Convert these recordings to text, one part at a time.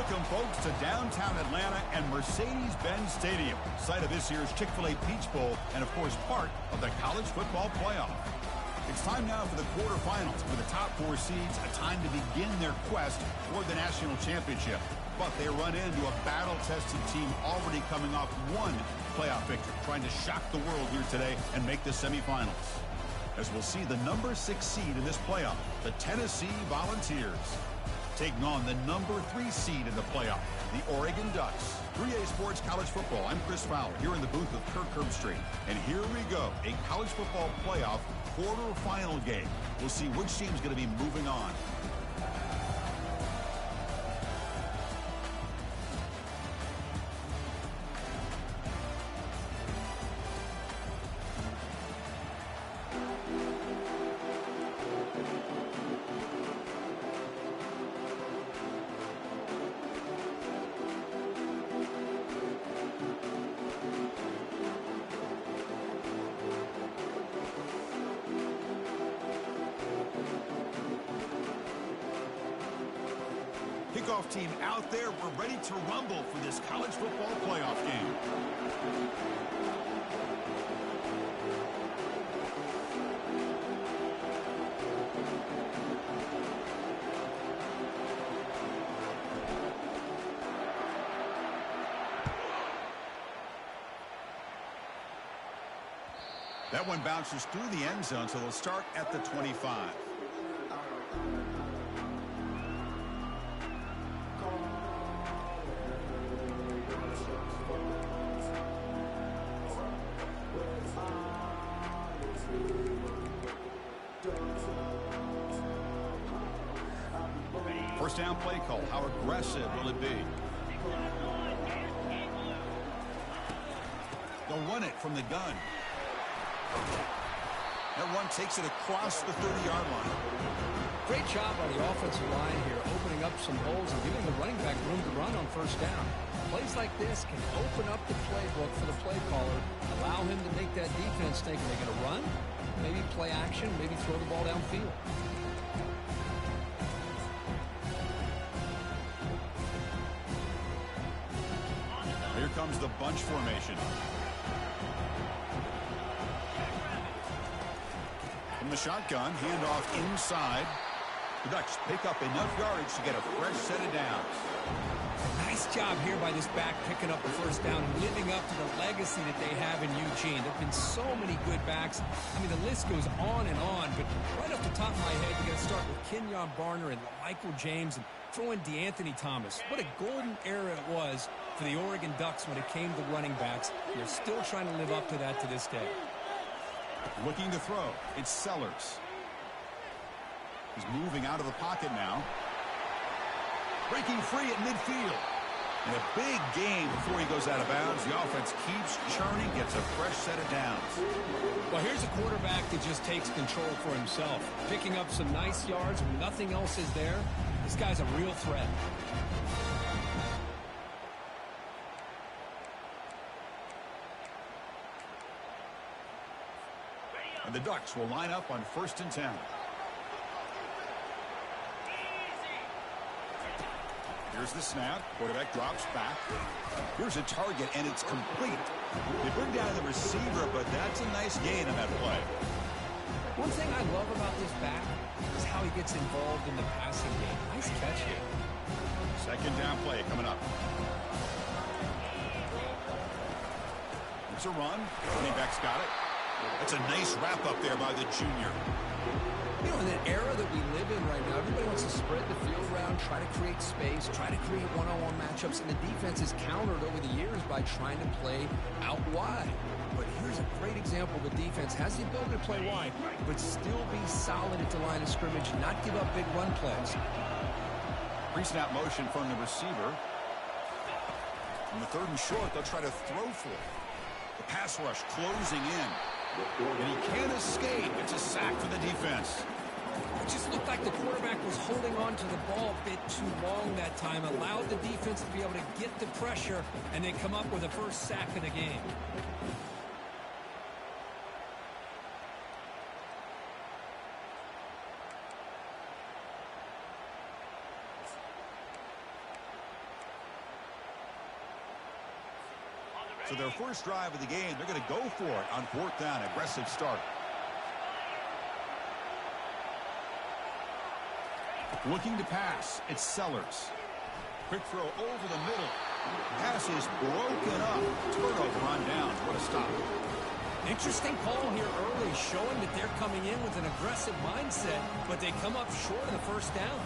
Welcome, folks, to downtown Atlanta and Mercedes-Benz Stadium, site of this year's Chick-fil-A Peach Bowl and, of course, part of the college football playoff. It's time now for the quarterfinals, for the top four seeds, a time to begin their quest toward the national championship. But they run into a battle-tested team already coming off one playoff victory, trying to shock the world here today and make the semifinals. As we'll see the number 6 seed in this playoff, the Tennessee Volunteers, taking on the number 3 seed in the playoff, the Oregon Ducks. 3A Sports College Football. I'm Chris Fowler here in the booth with Kirk Herbstreit. And here we go, a college football playoff quarterfinal game. We'll see which team's going to be moving on. Kickoff team out there. We're ready to rumble for this college football playoff game. That one bounces through the end zone, so they'll start at the 25. First down play call. How aggressive will it be? They'll run it from the gun. That one takes it across the 30-yard line. Great job by the offensive line here, opening up some holes and giving the running back room to run on first down. Plays like this can open up the playbook for the play caller, allow him to make that defense think, are they going to run? Maybe play action, maybe throw the ball downfield. Here comes the bunch formation. From the shotgun, handoff inside. The Ducks pick up enough yardage to get a fresh set of downs. Nice job here by this back picking up the first down and living up to the legacy that they have in Eugene. There have been so many good backs. I mean, the list goes on and on, but right off the top of my head, you got to start with Kenyon Barner and Michael James and throw in DeAnthony Thomas. What a golden era it was for the Oregon Ducks when it came to running backs. They're still trying to live up to that to this day. Looking to throw. It's Sellers. He's moving out of the pocket now. Breaking free at midfield. And a big game before he goes out of bounds. The offense keeps churning, gets a fresh set of downs. Well, here's a quarterback that just takes control for himself. Picking up some nice yards when nothing else is there. This guy's a real threat. And the Ducks will line up on 1st and 10. Here's the snap. Quarterback drops back. Here's a target, and it's complete. They bring down the receiver, but that's a nice gain on that play. One thing I love about this back is how he gets involved in the passing game. Nice catch here. Second down play coming up. It's a run. Running back's got it. That's a nice wrap up there by the junior. You know, in that era that we live in right now, everybody wants to spread the field around, try to create space, try to create one-on-one matchups, and the defense is countered over the years by trying to play out wide. But here's a great example. The defense has the ability to play wide, but still be solid at the line of scrimmage, not give up big run plays. Pre-snap motion from the receiver. From the 3rd and short, they'll try to throw for it. The pass rush closing in. And he can't escape. It's a sack for the defense. It just looked like the quarterback was holding on to the ball a bit too long that time. Allowed the defense to be able to get the pressure and then come up with the first sack of the game. So their first drive of the game, they're going to go for it on 4th down. Aggressive start. Looking to pass. It's Sellers. Quick throw over the middle. Pass is broken up. Turnover on down. What a stop. Interesting call here early, showing that they're coming in with an aggressive mindset, but they come up short of the first down.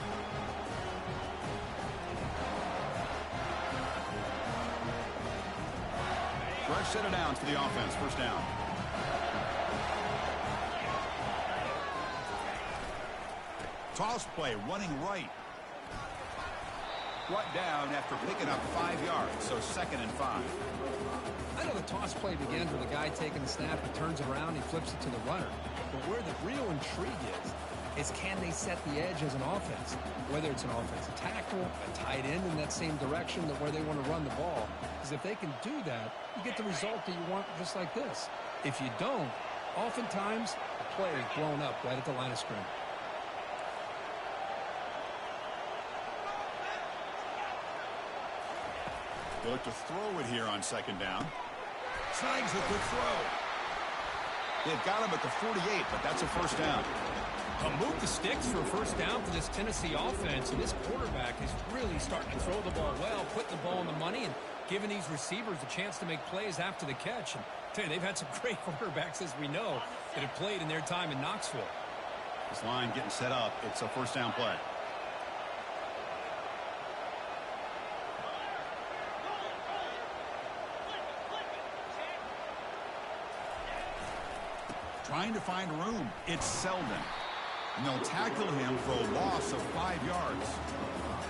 Fresh set of downs for the offense. First down. Toss play running right. Brought down after picking up 5 yards, so 2nd and 5. I know the toss play begins with a guy taking the snap, he turns it around, he flips it to the runner. But where the real intrigue is can they set the edge as an offense? Whether it's an offensive tackle, a tight end in that same direction that where they want to run the ball. Because if they can do that, you get the result that you want just like this. If you don't, oftentimes the play is blown up right at the line of scrimmage. They look to throw it here on 2nd down. Snags the quick throw. They've got him at the 48, but that's a first down. Move the sticks for a first down for this Tennessee offense, and this quarterback is really starting to throw the ball well, putting the ball on the money, and giving these receivers a chance to make plays after the catch. And I tell you, they've had some great quarterbacks, as we know, that have played in their time in Knoxville. This line getting set up. It's a first down play. Trying to find room. It's Selden. And they'll tackle him for a loss of 5 yards.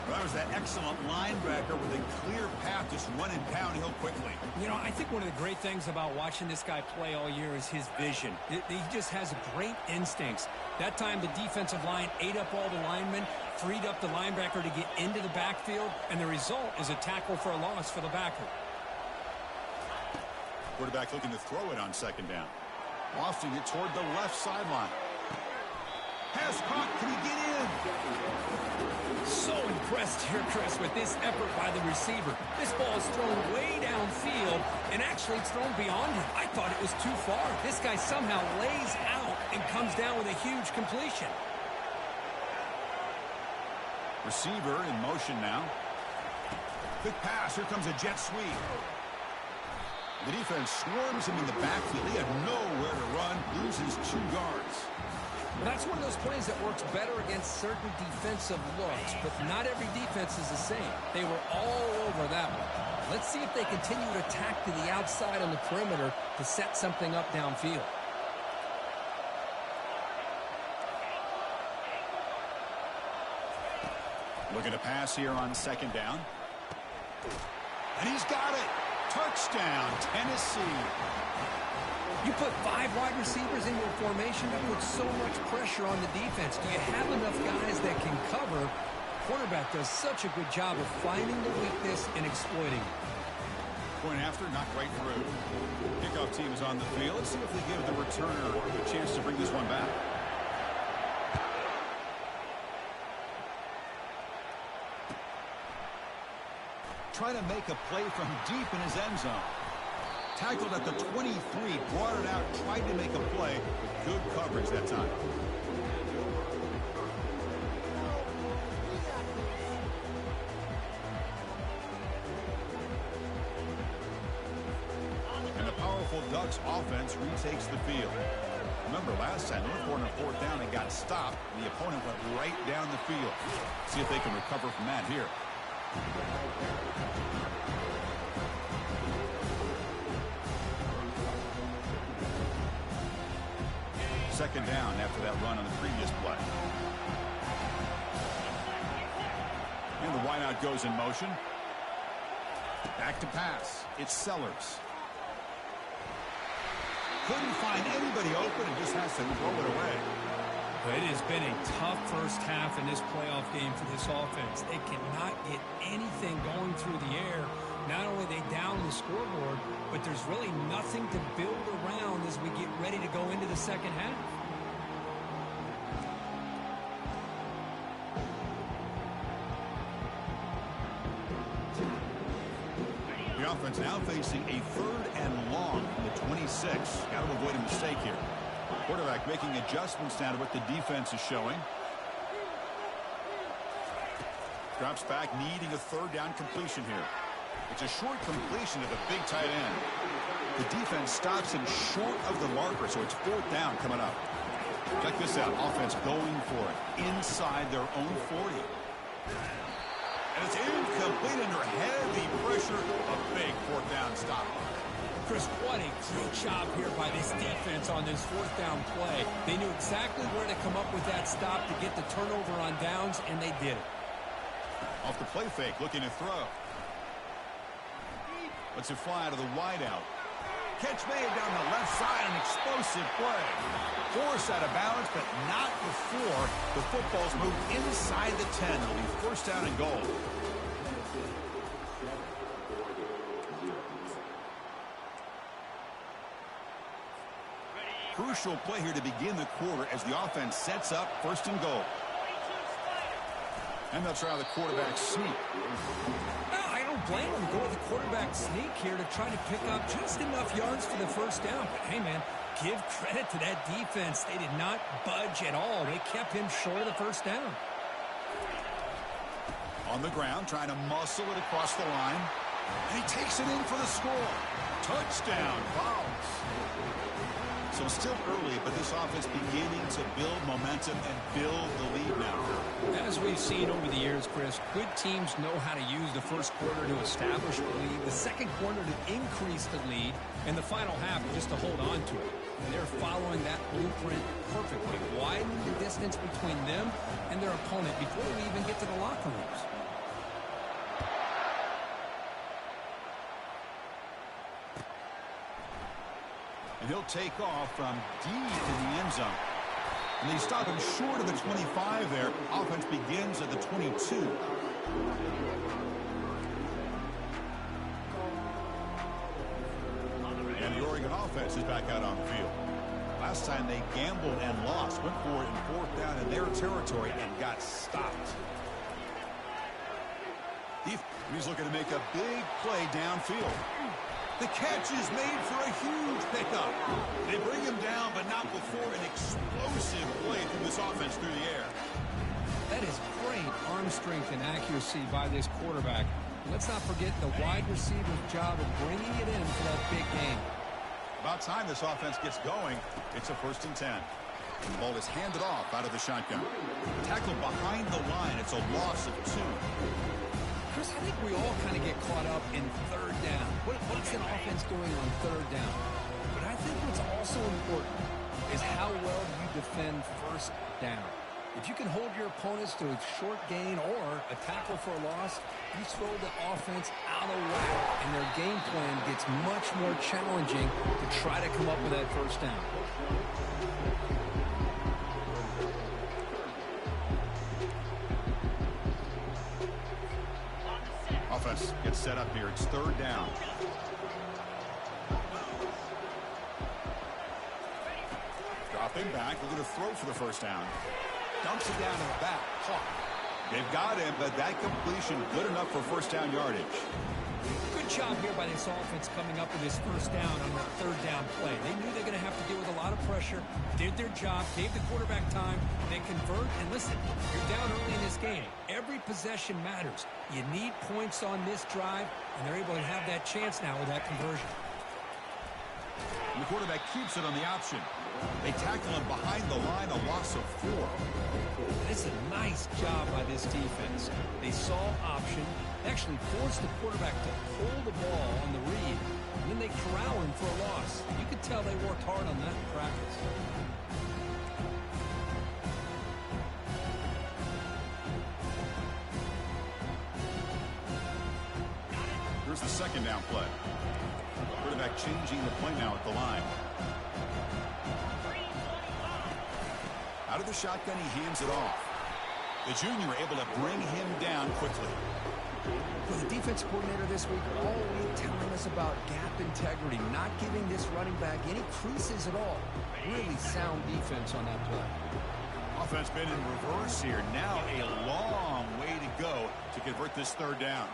Well, that was that excellent linebacker with a clear path just running downhill quickly. You know, I think one of the great things about watching this guy play all year is his vision. He just has great instincts. That time the defensive line ate up all the linemen, freed up the linebacker to get into the backfield, and the result is a tackle for a loss for the backer. Quarterback looking to throw it on 2nd down. Lofting it toward the left sideline. Pass caught. Can he get in? So impressed here, Chris, with this effort by the receiver. This ball is thrown way downfield, and actually it's thrown beyond him. I thought it was too far. This guy somehow lays out and comes down with a huge completion. Receiver in motion now. Quick pass. Here comes a jet sweep. The defense swarms him in the backfield. He had nowhere to run, loses 2 yards. Well, that's one of those plays that works better against certain defensive looks, but not every defense is the same. They were all over that one. Let's see if they continue to attack to the outside on the perimeter to set something up downfield. Looking to pass here on 2nd down. And he's got it. Touchdown, Tennessee. You put 5 wide receivers into a formation, that puts so much pressure on the defense. Do you have enough guys that can cover? Quarterback does such a good job of finding the weakness and exploiting it. Point after, not quite through. Kickoff team is on the field. Let's see if they give the returner a chance to bring this one back. Trying to make a play from deep in his end zone. Tackled at the 23, brought it out, tried to make a play. Good coverage that time. And the powerful Ducks offense retakes the field. Remember last time, they were on 4th down and got stopped. The opponent went right down the field. See if they can recover from that here. Second down after that run on the previous play. And the wideout goes in motion. Back to pass. It's Sellers. Couldn't find anybody open and just has to throw it away. It has been a tough first half in this playoff game for this offense. They cannot get anything going through the air. Not only are they down the scoreboard, but there's really nothing to build around as we get ready to go into the second half. offense now facing a 3rd and long from the 26. Got to avoid a mistake here. Quarterback making adjustments now to what the defense is showing. Drops back, needing a 3rd down completion here. It's a short completion to the big tight end. The defense stops him short of the marker, so it's 4th down coming up. Check this out. Offense going for it inside their own 40. And it's incomplete under heavy pressure. A big 4th down stop. Chris, what a great job here by this defense on this 4th down play. They knew exactly where to come up with that stop to get the turnover on downs, and they did it. Off the play fake, looking to throw. Lets it fly out of the wideout. Catch made down the left side, an explosive play. Forced out of balance, but not before the football's moved inside the 10. It'll be 1st down and goal. Crucial play here to begin the quarter as the offense sets up 1st and goal. And they'll try the quarterback sneak. I don't blame them. Go with the quarterback sneak here to try to pick up just enough yards for the 1st down. But, hey, man, give credit to that defense. They did not budge at all. They kept him short of the 1st down. On the ground, trying to muscle it across the line. And he takes it in for the score. Touchdown, Vols. So still early, but this offense beginning to build momentum and build the lead now. As we've seen over the years, Chris, good teams know how to use the 1st quarter to establish the lead, the 2nd quarter to increase the lead, and the final half just to hold on to it. And they're following that blueprint perfectly, widening the distance between them and their opponent before we even get to the locker rooms. And he'll take off from deep in the end zone. And they stop him short of the 25 there. Offense begins at the 22. And the Oregon offense is back out on the field. Last time they gambled and lost. Went for it in 4th down in their territory and got stopped. He's looking to make a big play downfield. The catch is made for a huge pickup. They bring him down, but not before an explosive play from this offense through the air. That is great arm strength and accuracy by this quarterback. Let's not forget the wide receiver's job of bringing it in for that big game. About time this offense gets going. It's a 1st and 10. And the ball is handed off out of the shotgun. Tackled behind the line. It's a loss of 2. Chris, I think we all kind of get caught up in 3rd down. What's an offense doing on 3rd down? But I think what's also important is how well you defend 1st down. If you can hold your opponents to a short gain or a tackle for a loss, you throw the offense out of whack, and their game plan gets much more challenging to try to come up with that 1st down. Offense gets set up here. It's 3rd down. Dropping back. We're going to throw for the 1st down. Dumps it down to the back. Caught. They've got him, but that completion good enough for 1st down yardage. Good job here by this offense coming up with this 1st down on that 3rd down play. They knew they're going to have to deal with a lot of pressure, did their job, gave the quarterback time, they convert, and listen, you're down early in this game. Every possession matters. You need points on this drive, and they're able to have that chance now with that conversion. And the quarterback keeps it on the option. They tackle him behind the line, a loss of 4. It's a nice job by this defense. They saw option, actually forced the quarterback to pull the ball on the read, and then they corral him for a loss. You could tell they worked hard on that in practice. Here's the 2nd down play. Quarterback changing the play now at the line. Out of the shotgun, he hands it off. The junior able to bring him down quickly. For the defense coordinator this week, all week telling us about gap integrity, not giving this running back any creases at all. Really sound defense on that play. Offense been in reverse here. Now a long way to go to convert this 3rd down.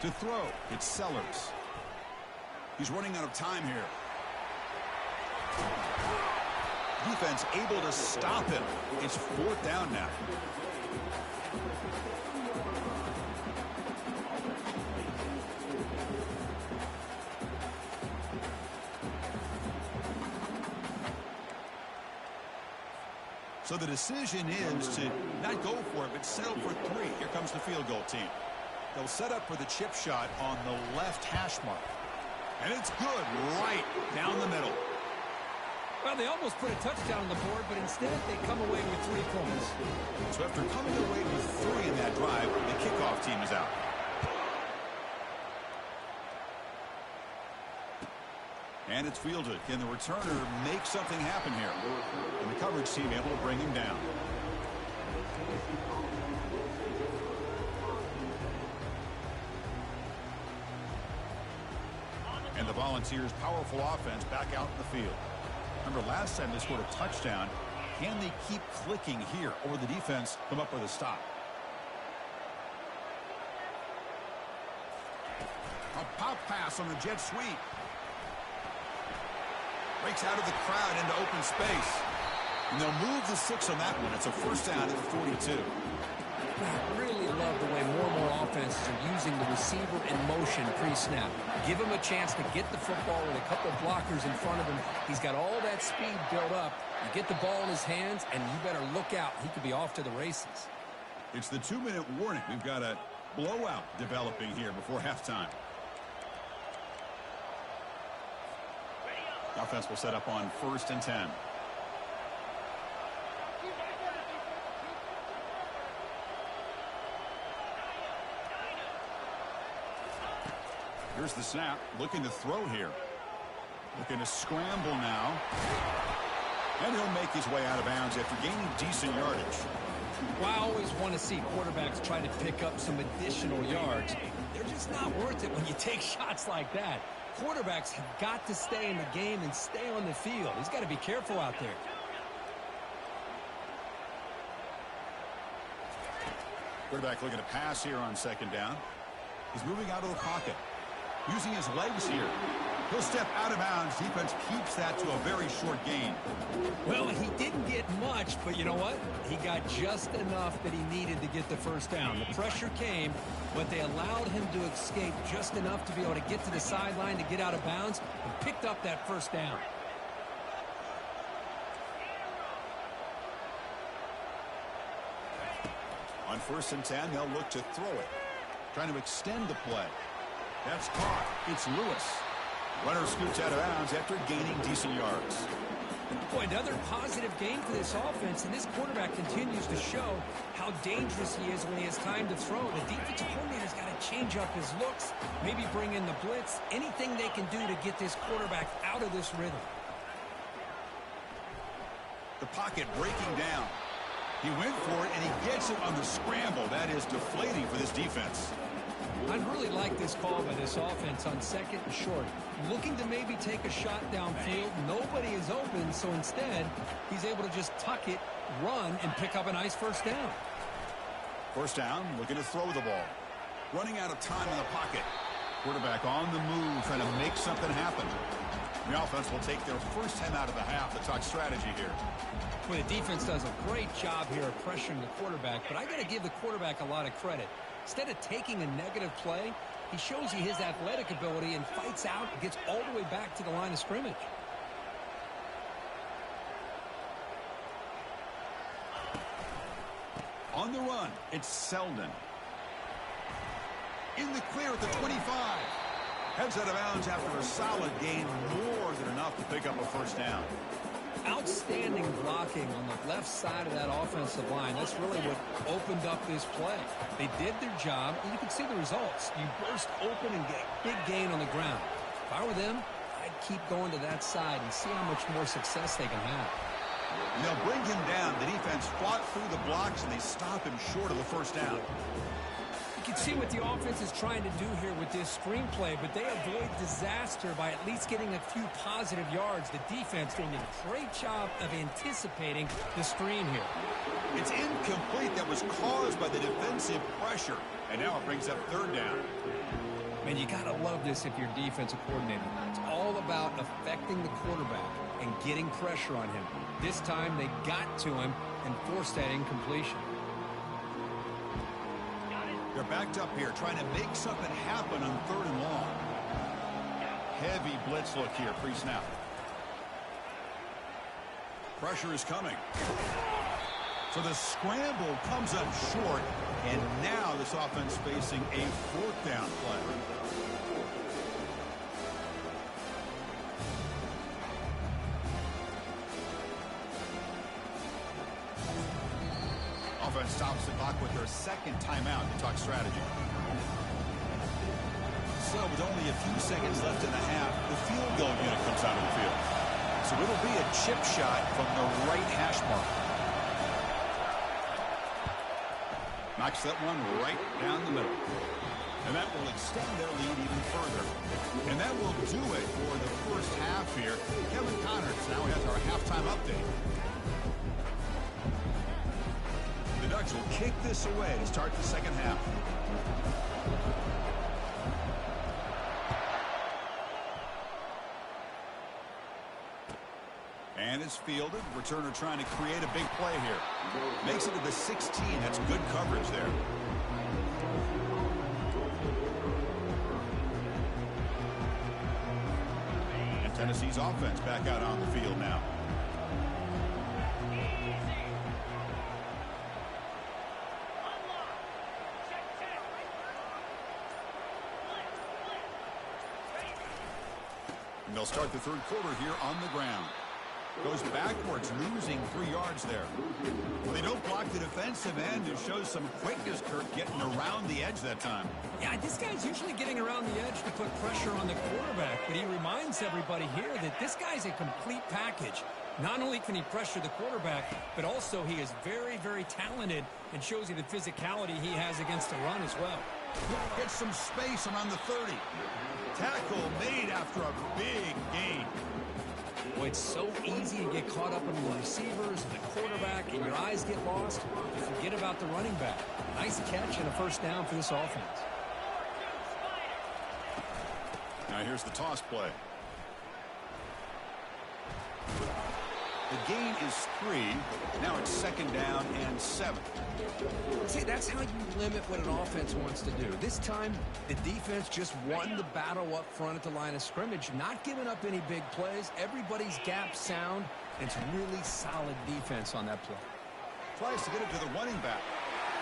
To throw, it's Sellers. He's running out of time here. Defense able to stop him. It's 4th down now. So the decision is to not go for it, but settle for 3. Here comes the field goal team. They'll set up for the chip shot on the left hash mark. And it's good right down the middle. Well, they almost put a touchdown on the board, but instead they come away with 3 points. So after coming away with 3 in that drive, the kickoff team is out. And it's fielded. Can the returner make something happen here? And the coverage team able to bring him down. And the Volunteers' powerful offense back out in the field. Remember, last time they scored a touchdown. Can they keep clicking here, or the defense come up with a stop? A pop pass on the jet sweep. Breaks out of the crowd into open space. And they'll move the 6 on that one. It's a 1st down at the 42. I really love the way more and more offenses are using the receiver in motion pre-snap. Give him a chance to get the football with a couple of blockers in front of him. He's got all that speed built up. You get the ball in his hands, and you better look out. He could be off to the races. It's the 2-minute warning. We've got a blowout developing here before halftime. The offense will set up on 1st and 10. Here's the snap. Looking to throw here. Looking to scramble now. And he'll make his way out of bounds after gaining decent yardage. Well, I always want to see quarterbacks try to pick up some additional yards. They're just not worth it when you take shots like that. Quarterbacks have got to stay in the game and stay on the field. He's got to be careful out there. Quarterback looking to pass here on 2nd down. He's moving out of the pocket. Using his legs here. He'll step out of bounds. Defense keeps that to a very short gain. Well, he didn't get much, but you know what? He got just enough that he needed to get the 1st down. The pressure came, but they allowed him to escape just enough to be able to get to the sideline to get out of bounds and picked up that 1st down. On 1st and 10, they'll look to throw it. Trying to extend the play. That's caught. It's Lewis. Runner scoots out of bounds after gaining decent yards. Boy, another positive game for this offense, and this quarterback continues to show how dangerous he is when he has time to throw. The defensive coordinator's got to change up his looks, maybe bring in the blitz, anything they can do to get this quarterback out of this rhythm. The pocket breaking down. He went for it, and he gets it on the scramble. That is deflating for this defense. I really like this call by this offense on 2nd and short. Looking to maybe take a shot downfield. Nobody is open, so instead, he's able to just tuck it, run, and pick up a nice 1st down. 1st down, looking to throw the ball. Running out of time in the pocket. Quarterback on the move, trying to make something happen. The offense will take their 1st time out of the half. The talk strategy here. Well, the defense does a great job here of pressuring the quarterback, but I got to give the quarterback a lot of credit. Instead of taking a negative play, he shows you his athletic ability and fights out and gets all the way back to the line of scrimmage. On the run, it's Selden. In the clear at the 25. Heads out of bounds after a solid gain, more than enough to pick up a 1st down. Outstanding blocking on the left side of that offensive line. That's really what opened up this play. They did their job, and you can see the results. You burst open and get a big gain on the ground. If I were them, I'd keep going to that side and see how much more success they can have. And they'll bring him down. The defense fought through the blocks, and they stop him short of the 1st down. You can see what the offense is trying to do here with this screenplay, but they avoid disaster by at least getting a few positive yards. The defense doing a great job of anticipating the screen here. It's incomplete. That was caused by the defensive pressure. And now it brings up third down. Man, you got to love this if you're defensive coordinator. It's all about affecting the quarterback and getting pressure on him. This time they got to him and forced that incompletion. They're backed up here trying to make something happen on third and long. Heavy blitz look here pre-snap. Pressure is coming. So the scramble comes up short, and now this offense facing a fourth down play. Offense stops the clock with their second timeout to talk strategy. So with only a few seconds left in the half, the field goal unit comes out of the field. So it'll be a chip shot from the right hash mark. Knocks that one right down the middle. And that will extend their lead even further. And that will do it for the first half here. Kevin Connors now has our halftime update. The Ducks will kick this away to start the second half. And it's fielded. Returner trying to create a big play here. Makes it to the 16. That's good coverage there. And Tennessee's offense back out on the field now. And they'll start the third quarter here on the ground. Goes backwards, losing 3 yards there. Well, they don't block the defensive end. It shows some quickness, Kirk, getting around the edge that time. Yeah, this guy's usually getting around the edge to put pressure on the quarterback, but he reminds everybody here that this guy's a complete package. Not only can he pressure the quarterback, but also he is very, very talented and shows you the physicality he has against the run as well. Gets some space around the 30. Tackle made after a big gain. Boy, it's so easy to get caught up in the receivers and the quarterback, and your eyes get lost. You forget about the running back. Nice catch and a first down for this offense. Now here's the toss play. The gain is 3. Now it's second down and 7. See, that's how you limit what an offense wants to do. This time, the defense just won the battle up front at the line of scrimmage, not giving up any big plays. Everybody's gap sound. It's really solid defense on that play. Tries to get it to the running back.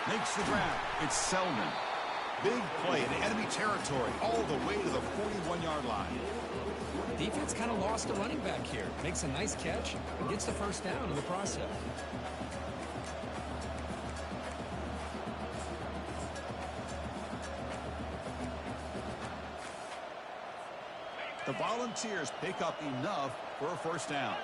Makes the grab. It's Selden. Big play in enemy territory all the way to the 41-yard line. Defense kind of lost the running back here. Makes a nice catch and gets the first down in the process. The Volunteers pick up enough for a first down.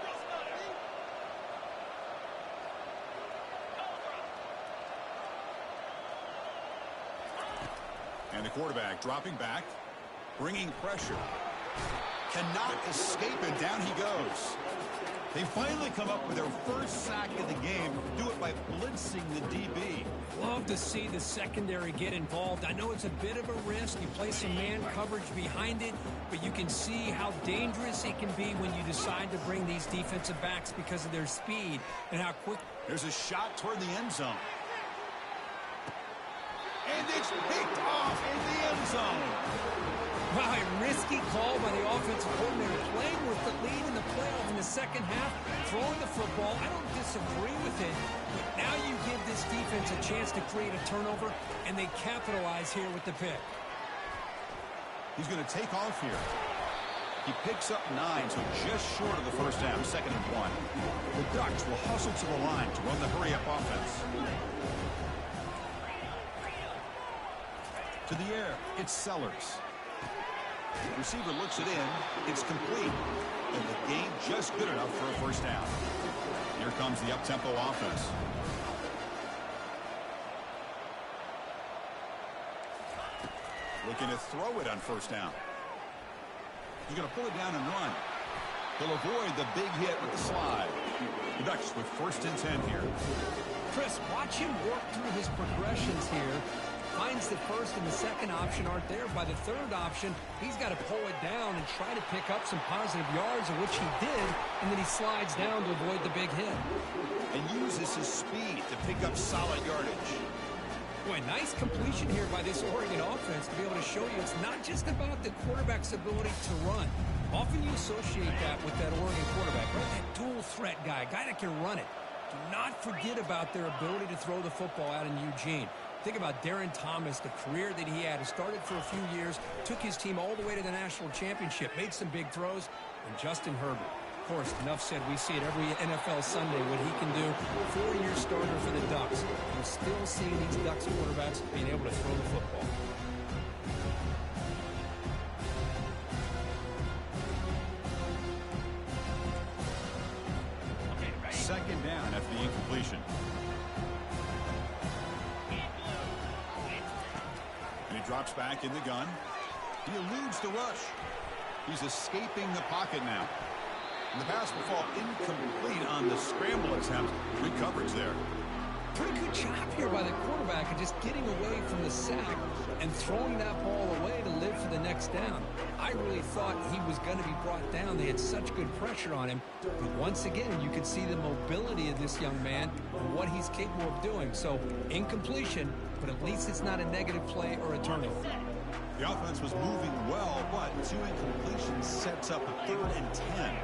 And the quarterback dropping back, bringing pressure. Cannot escape it. Down he goes. They finally come up with their first sack of the game. Do it by blitzing the DB. Love to see the secondary get involved. I know it's a bit of a risk. You play some man coverage behind it, but you can see how dangerous it can be when you decide to bring these defensive backs because of their speed and how quick. There's a shot toward the end zone. And it's picked off in the end zone. Wow, a risky call by the offensive coordinator, playing with the lead in the playoff in the second half, throwing the football. I don't disagree with it, but now you give this defense a chance to create a turnover, and they capitalize here with the pick. He's going to take off here. He picks up 9, so just short of the first down, second and 1. The Ducks will hustle to the line to run the hurry-up offense. To the air, it's Sellers. The receiver looks it in. It's complete. And the gain just good enough for a first down. Here comes the up-tempo offense. Looking to throw it on first down. He's going to pull it down and run. He'll avoid the big hit with the slide. The Ducks with first and 10 here. Chris, watch him work through his progressions here. finds the first and the second option aren't there. By the third option, he's got to pull it down and try to pick up some positive yards, which he did, and then he slides down to avoid the big hit. And uses his speed to pick up solid yardage. Boy, nice completion here by this Oregon offense to be able to show you it's not just about the quarterback's ability to run. Often you associate that with that Oregon quarterback, right? That dual threat guy, guy that can run it. Do not forget about their ability to throw the football out in Eugene. Think about Darren Thomas, the career that he had. He started for a few years, took his team all the way to the national championship, made some big throws, and Justin Herbert. Of course, enough said, we see it every NFL Sunday what he can do. 4-year starter for the Ducks. We're still seeing these Ducks quarterbacks being able to throw the football. Second down after the incompletion. And he drops back in the gun. He eludes the rush. He's escaping the pocket now. And the pass will fall incomplete on the scramble attempt. Good coverage there. Pretty good job here by the quarterback of just getting away from the sack and throwing that ball away to live for the next down. I really thought he was going to be brought down. They had such good pressure on him. But once again, you could see the mobility of this young man and what he's capable of doing. So, incompletion, but at least it's not a negative play or a turnover. The offense was moving well, but 2 incompletions sets up a 3rd and 10.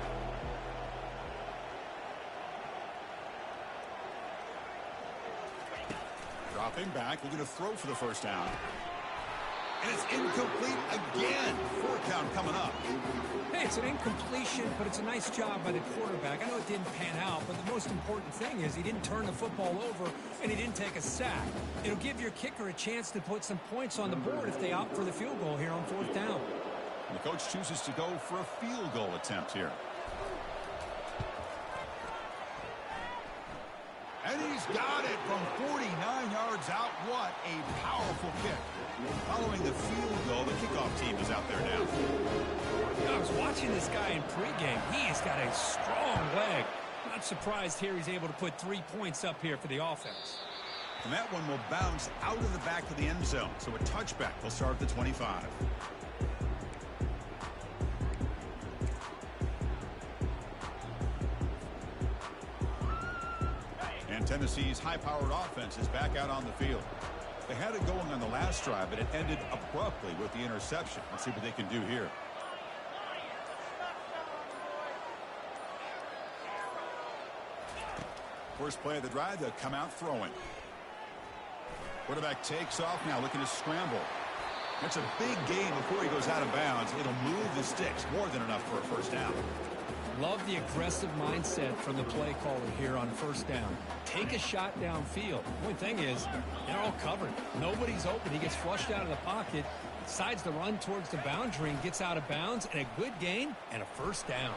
Dropping back, looking to throw for the first down. And it's incomplete again. 4 count coming up. Hey, it's an incompletion, but it's a nice job by the quarterback. I know it didn't pan out, but the most important thing is he didn't turn the football over and he didn't take a sack. It'll give your kicker a chance to put some points on the board if they opt for the field goal here on 4th down. And the coach chooses to go for a field goal attempt here. And he's got it from 49 yards out. What a powerful kick. Following the field goal, the kickoff team is out there now. I was watching this guy in pregame. He has got a strong leg. Not surprised here he's able to put 3 points up here for the offense. And that one will bounce out of the back of the end zone. So a touchback will start at the 25. And Tennessee's high-powered offense is back out on the field. They had it going on the last drive, but it ended abruptly with the interception. Let's see what they can do here. First play of the drive, they'll come out throwing. Quarterback takes off now, looking to scramble. That's a big gain before he goes out of bounds. It'll move the sticks, more than enough for a first down. Love the aggressive mindset from the play caller here on 1st down. Take a shot downfield. The only thing is, they're all covered. Nobody's open. He gets flushed out of the pocket, decides to run towards the boundary and gets out of bounds, and a good gain and a first down.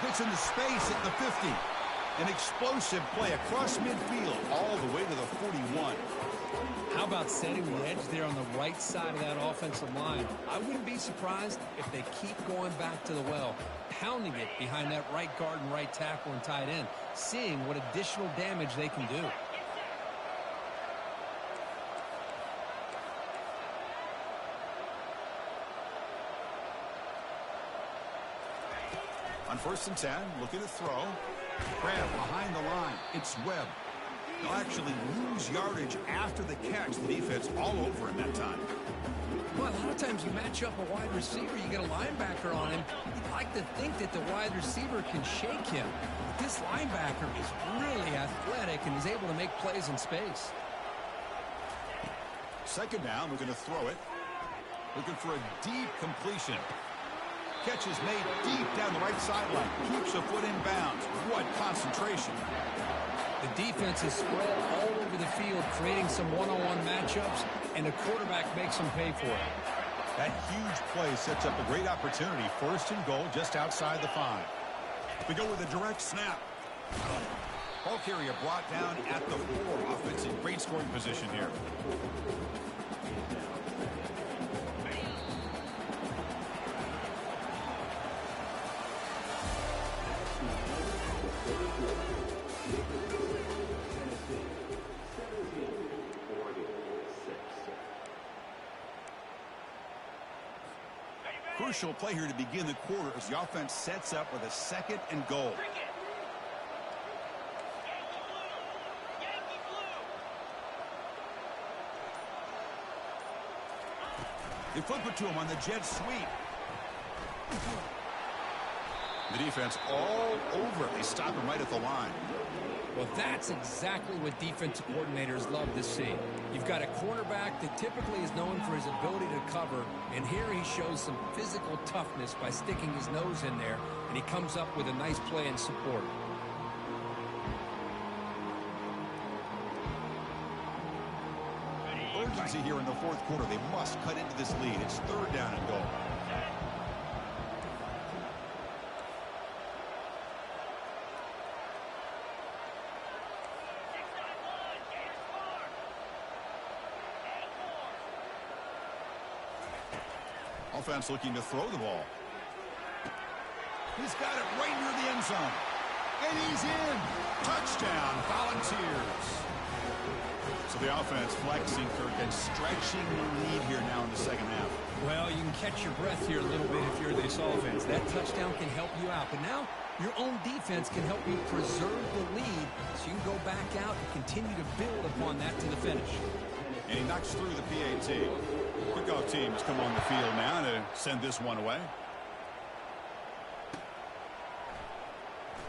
Gets into space at the 50. An explosive play across midfield all the way to the 41. How about setting the edge there on the right side of that offensive line? I wouldn't be surprised if they keep going back to the well, pounding it behind that right guard and right tackle and tight end, seeing what additional damage they can do. On 1st and 10, looking to throw. Grab behind the line. It's Webb. They'll actually lose yardage after the catch. The defense all over him that time. Well, a lot of times you match up a wide receiver, you get a linebacker on him. You'd like to think that the wide receiver can shake him. But this linebacker is really athletic and is able to make plays in space. Second down, we're going to throw it. Looking for a deep completion. Catch is made deep down the right sideline. Keeps a foot in bounds. What concentration. The defense is spread all over the field, creating some one-on-one matchups, and the quarterback makes them pay for it. That huge play sets up a great opportunity. 1st and goal just outside the 5. We go with a direct snap. Ball carrier brought down at the 4. Offense in great scoring position here. Crucial play here to begin the quarter as the offense sets up with a 2nd and goal. They flip it to him on the jet sweep. The defense all over it. They stop him right at the line. Well, that's exactly what defensive coordinators love to see. You've got a quarterback that typically is known for his ability to cover, and here he shows some physical toughness by sticking his nose in there, and he comes up with a nice play and support. Urgency here in the 4th quarter. They must cut into this lead. It's 3rd down and goal. Offense looking to throw the ball. He's got it right near the end zone. And he's in. Touchdown, Volunteers. So the offense flexing, Kirk, and stretching the lead here now in the 2nd half. Well, you can catch your breath here a little bit if you're this offense. That touchdown can help you out. But now your own defense can help you preserve the lead so you can go back out and continue to build upon that to the finish. And he knocks through the PAT. Kickoff team has come on the field now to send this one away.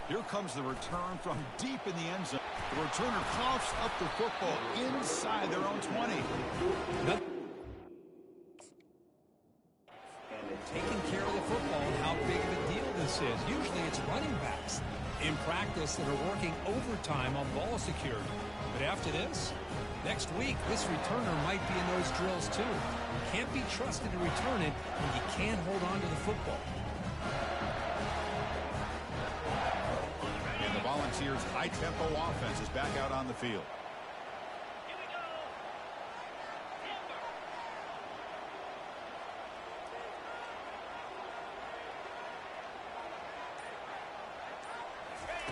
Here comes the return from deep in the end zone. The returner coughs up the football inside their own 20. Taking care of the football and how big of a deal this is. Usually it's running backs in practice that are working overtime on ball security. But after this, next week, this returner might be in those drills too. You can't be trusted to return it when you can't hold on to the football. And the Volunteers' high-tempo offense is back out on the field.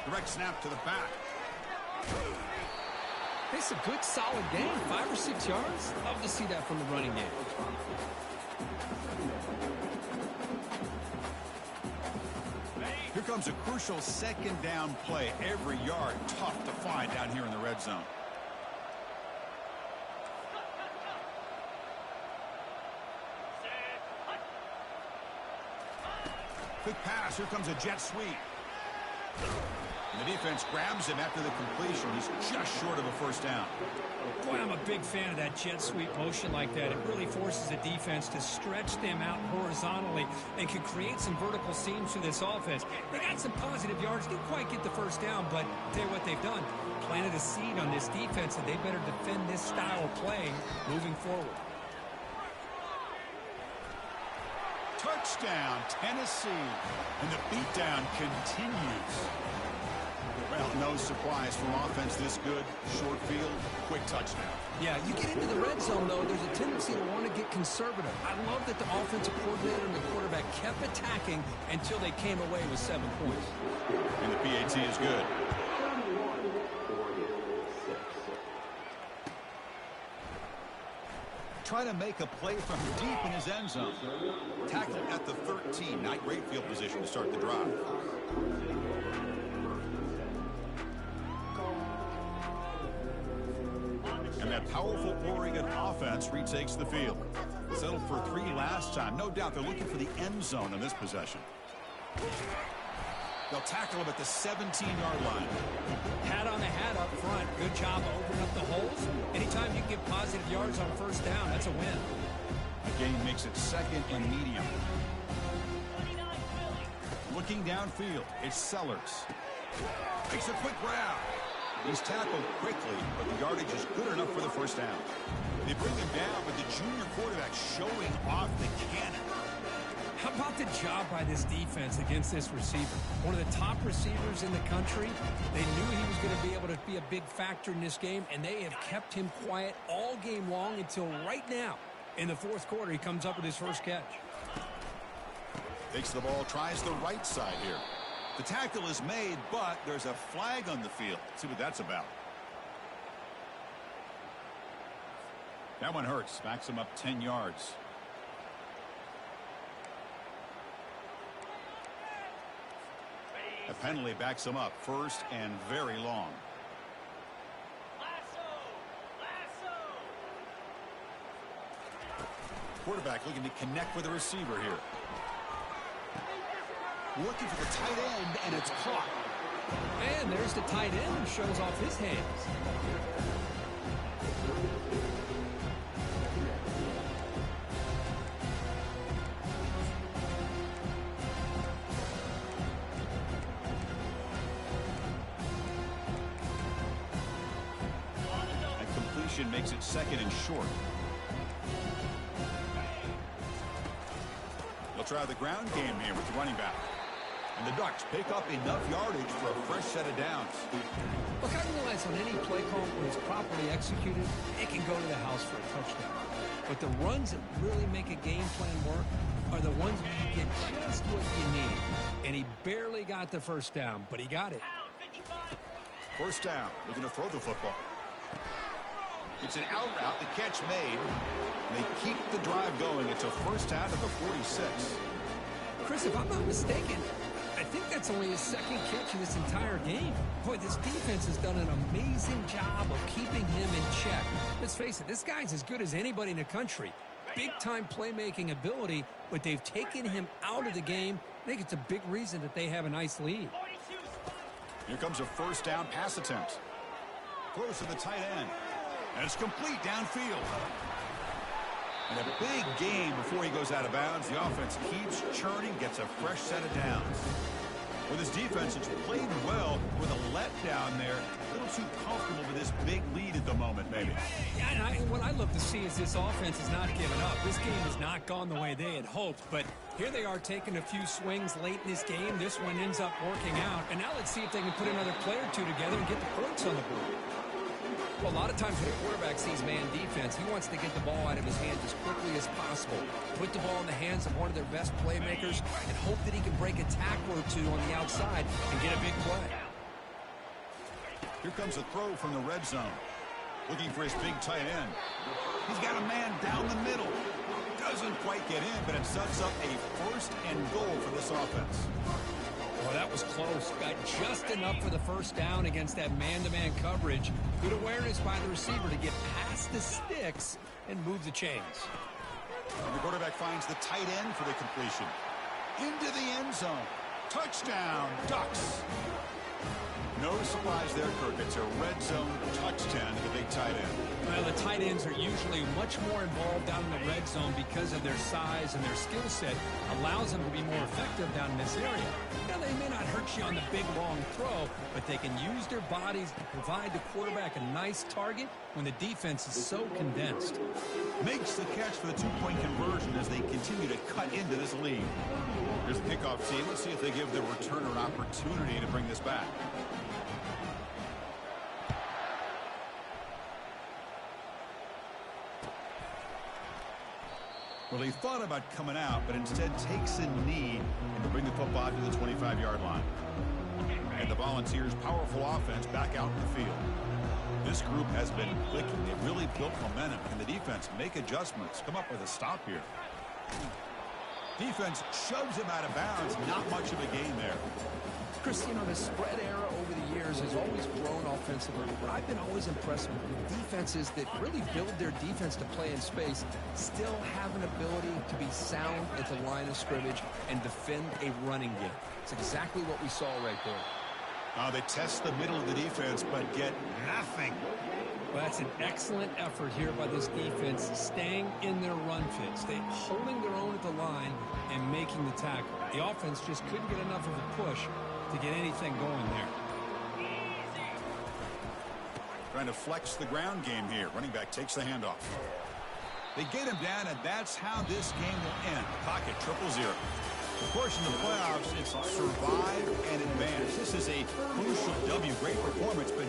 Direct snap to the back. It's a good, solid game. 5 or 6 yards. Love to see that from the running game. Here comes a crucial 2nd down play. Every yard tough to find down here in the red zone. Quick pass. Here comes a jet sweep. And the defense grabs him after the completion. He's just short of a 1st down. Boy, I'm a big fan of that jet sweep motion like that. It really forces the defense to stretch them out horizontally and can create some vertical seams through this offense. They got some positive yards. Didn't quite get the 1st down, but tell you what they've done. Planted a seed on this defense, and they better defend this style of play moving forward. Touchdown, Tennessee. And the beatdown continues. Well, no surprise from offense this good. Short field, quick touchdown. Yeah, you get into the red zone, though, there's a tendency to want to get conservative. I love that the offensive coordinator and the quarterback kept attacking until they came away with 7 points. And the PAT is good. Trying to make a play from deep in his end zone. Tackled at the 13. Not great field position to start the drive. And that powerful Oregon offense retakes the field. Settled for 3 last time. No doubt they're looking for the end zone in this possession. They'll tackle him at the 17-yard line. Hat on the hat up front. Good job of opening up the holes. Anytime you can get positive yards on 1st down, that's a win. The game makes it 2nd and medium. Looking downfield, it's Sellers. Makes a quick grab. He's tackled quickly, but the yardage is good enough for the 1st down. They bring him down, but the junior quarterback showing off the cannon. How about the job by this defense against this receiver? One of the top receivers in the country. They knew he was going to be able to be a big factor in this game, and they have kept him quiet all game long until right now. In the 4th quarter, he comes up with his 1st catch. Takes the ball, tries the right side here. The tackle is made, but there's a flag on the field. Let's see what that's about. That one hurts. Backs him up 10 yards. penalty backs him up. First and very long. Quarterback looking to connect with the receiver here. Looking for the tight end, and it's caught. And there's the tight end who shows off his hands. And completion makes it second and short. They'll try the ground game here with the running back. And the Ducks pick up enough yardage for a fresh set of downs. Look, I realize on any play call, when it's properly executed, it can go to the house for a touchdown. But the runs that really make a game plan work are the ones where you get just what you need. And he barely got the first down, but he got it. First down, looking to throw the football. It's an out route, the catch made. They keep the drive going. It's a first down at the 46. Chris, if I'm not mistaken, I think that's only his second catch in this entire game. Boy, this defense has done an amazing job of keeping him in check. Let's face it, this guy's as good as anybody in the country. Big-time playmaking ability, but they've taken him out of the game. I think it's a big reason that they have a nice lead. Here comes a first down pass attempt. Throws to the tight end. And it's complete downfield. And a big gain before he goes out of bounds. The offense keeps churning, gets a fresh set of downs. With his defense, it's played well with a letdown there. A little too comfortable with this big lead at the moment, maybe. Yeah, and what I'd love to see is this offense has not given up. This game has not gone the way they had hoped, but here they are taking a few swings late in this game. This one ends up working out, and now let's see if they can put another play or two together and get the points on the board. Well, a lot of times when a quarterback sees man defense, he wants to get the ball out of his hands as quickly as possible, put the ball in the hands of one of their best playmakers, and hope that he can break a tackle or two on the outside and get a big play. Here comes a throw from the red zone. Looking for his big tight end. He's got a man down the middle. Doesn't quite get in, but it sets up a first and goal for this offense. Well, that was close. Got just enough for the first down against that man-to-man coverage. Good awareness by the receiver to get past the sticks and move the chains. And the quarterback finds the tight end for the completion. Into the end zone. Touchdown, Ducks. No surprise there, Kirk. It's a red zone touchdown to the big tight end. Well, the tight ends are usually much more involved down in the red zone because of their size and their skill set allows them to be more effective down in this area. Now, they may not hurt you on the big, long throw, but they can use their bodies to provide the quarterback a nice target when the defense is so condensed. Makes the catch for the two-point conversion as they continue to cut into this lead. Here's the kickoff team. Let's see if they give the returner an opportunity to bring this back. Well, he thought about coming out, but instead takes a knee and to bring the football to the 25-yard line. And the Volunteers' powerful offense back out in the field. This group has been clicking. They've really built momentum. Can the defense make adjustments? Come up with a stop here. Defense shoves him out of bounds. Not much of a gain there. Chris, you know, the spread era over the years has always grown offensively, but I've been always impressed with defenses that really build their defense to play in space, still have an ability to be sound at the line of scrimmage and defend a running game. It's exactly what we saw right there. They test the middle of the defense, but get nothing. Well, that's an excellent effort here by this defense, staying in their run fit, holding their own at the line and making the tackle. The offense just couldn't get enough of a push to get anything going there. Trying to flex the ground game here. Running back takes the handoff. They get him down, and that's how this game will end. Pocket 0-0. Of course, in the playoffs, it's survive and advance. This is a crucial W. Great performance, but